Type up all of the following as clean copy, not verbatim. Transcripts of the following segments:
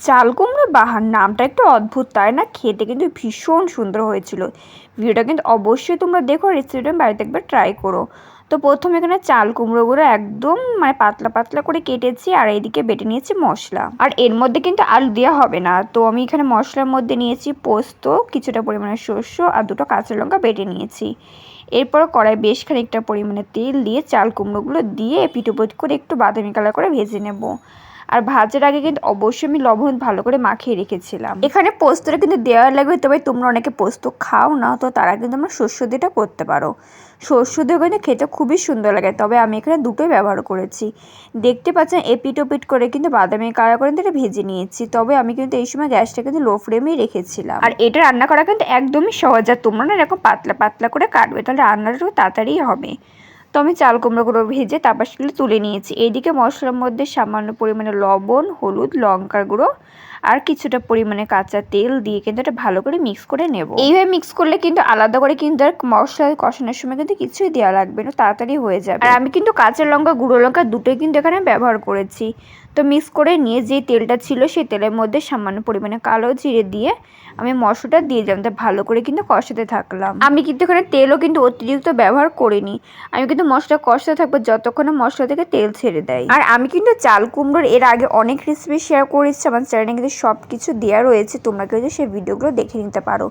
চাল কুমড়ো বাহার নামটা একটু অদ্ভুত, তাই না? খেতে কিন্তু ভীষণ সুন্দর হয়েছিল। ভিডিওটা কিন্তু অবশ্যই তোমরা দেখো, রেসিপিটা বাড়িতে একবার ট্রাই করো। তো প্রথমে এখানে চাল কুমড়োগুলো একদম পাতলা পাতলা করে কেটেছি, আর এইদিকে বেটে নিয়েছি মশলা। আর এর মধ্যে কিন্তু আলু দেওয়া হবে না। তো আমি এখানে মশলার মধ্যে নিয়েছি পোস্ত, কিছুটা পরিমাণে সর্ষে আর দুটো কাঁচা লঙ্কা বেটে নিয়েছি। এরপর কড়াই বেশ খানিকটা পরিমাণে তেল দিয়ে চাল কুমড়োগুলো দিয়ে পিঠোপিঠ করে একটু বাদামি কালার করে ভেজে নেব। আর ভাজার আগে কিন্তু অবশ্যই আমি লবণ ভালো করে মাখিয়ে রেখেছিলাম। এখানে পোস্তটা কিন্তু দেওয়া লাগবে, তবে তোমরা অনেকে পোস্ত খাও না, তো তারা কিন্তু আমরা শস্য দিয়েটা করতে পারো। শস্য দিয়ে কিন্তু খেতে খুবই সুন্দর লাগে, তবে আমি এখানে দুটোই ব্যবহার করেছি। দেখতে পাচ্ছেন এপিট ওপিট করে কিন্তু বাদামি কালার করে এটা ভেজে নিয়েছি। তবে আমি কিন্তু এই সময় গ্যাসটা কিন্তু লো ফ্লেমেই রেখেছিলাম। আর এটা রান্না করা কিন্তু একদমই সহজ, আর তোমরা না এরকম পাতলা পাতলা করে কাটবে, তাহলে রান্নাটা একটু তাড়াতাড়ি হবে। তো আমি চাল কুমড়োগুলো ভেজে তারপর সেগুলো তুলে নিয়েছি। এইদিকে মশলার মধ্যে সামান্য পরিমাণে লবণ, হলুদ, লঙ্কার গুঁড়ো আর কিছুটা পরিমাণে কাঁচা তেল দিয়ে কিন্তু এটা ভালো করে মিক্স করে নেব। এইভাবে মিক্স করলে কিন্তু আলাদা করে কিন্তু আর মশলা কষানোর সময় কিন্তু কিছুই দেওয়া লাগবে না, তাড়াতাড়ি হয়ে যাবে। আর আমি কিন্তু কাঁচা লঙ্কা, গুঁড়ো লঙ্কা দুটোই কিন্তু এখানে ব্যবহার করেছি। তো মিক্স করে নিয়ে যে তেলটা ছিল সেই তেলের মধ্যে সামান্য পরিমাণে কালো জিরে দিয়ে আমি মশলাটা দিয়ে দিলাম, তা ভালো করে কিন্তু কষাতে থাকলাম। আমি কিন্তু এখানে তেলও কিন্তু অতিরিক্ত ব্যবহার করিনি। আমি কিন্তু মশলা কষাতে থাকবো যতক্ষণ না মশলা থেকে তেল ছেড়ে দেয়। আর আমি কিন্তু চাল কুমড়োর এর আগে অনেক রেসিপি শেয়ার করেছি আমার চ্যানেলে, কিন্তু সব কিছু দেওয়া রয়েছে, তোমরা কিন্তু সেই ভিডিওগুলো দেখে নিতে পারো।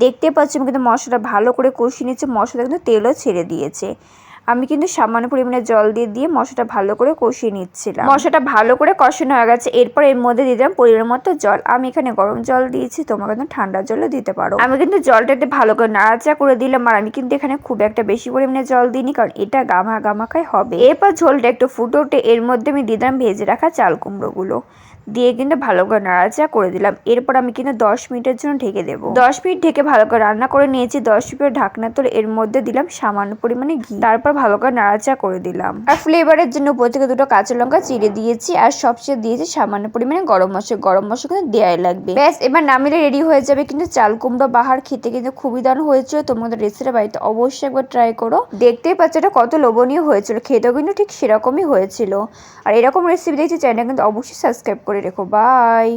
দেখতে পাচ্ছি আমি কিন্তু মশলাটা ভালো করে কষিয়ে নিচ্ছি, মশলা কিন্তু তেলও ছেড়ে দিয়েছে। আমি কিন্তু সামান্য পরিমাণে জল দিয়ে মশলাটা ভালো করে কষিয়ে নিচ্ছিলাম। মশলাটা ভালো করে কষানো হয়ে গেছে, এরপর এর মধ্যে দিয়ে দিলাম পরিমাণ মতো জল। আমি এখানে গরম জল দিয়েছি, তোমরা কিন্তু ঠান্ডা জলও দিতে পারো। আমি কিন্তু জলটাতে ভালো করে নাড়াচাড়া করে দিলাম, আর আমি কিন্তু এখানে খুব একটা বেশি পরিমাণে জল দিইনি, কারণ এটা গামাখাই হবে। এরপর ঝোলটা একটু ফুটে উঠে এর মধ্যে আমি দিয়ে দিলাম ভেজে রাখা চাল কুমড়োগুলো দিয়ে কিন্তু ভালো করে নাড়াচাড়া করে দিলাম। এরপর আমি কিন্তু 10 মিনিটের জন্য ঢেকে দেবো। 10 মিনিট ঢেকে ভালো করে রান্না করে নিয়েছি। 10 মিনিট ঢাকনা তুলে এর মধ্যে দিলাম সামান্য পরিমাণে ঘি, তারপর ভালো করে নাড়াচাড়া করে দিলাম। আর ফ্লেভারের জন্য উপর থেকে দুটো কাঁচা লঙ্কা চিড়ে দিয়েছি, আর সবচেয়ে দিয়েছি সামান্য পরিমাণে গরম মশলা কিন্তু দেওয়াই লাগবে। ব্যাস, এবার নামিলে রেডি হয়ে যাবে কিন্তু চাল কুমড়ো বাহার। খেতে কিন্তু খুবই দারুণ হয়েছিল। তোমাদের রেসিপিটা বাড়িতে অবশ্যই একবার ট্রাই করো। দেখতেই পাচ্ছ এটা কত লোভনীয় হয়েছিল, খেতেও কিন্তু ঠিক সেরকমই হয়েছিল। আর এরকম রেসিপি দেখছি চ্যানেল কিন্তু অবশ্যই সাবস্ক্রাইব করে রেখো। বাই।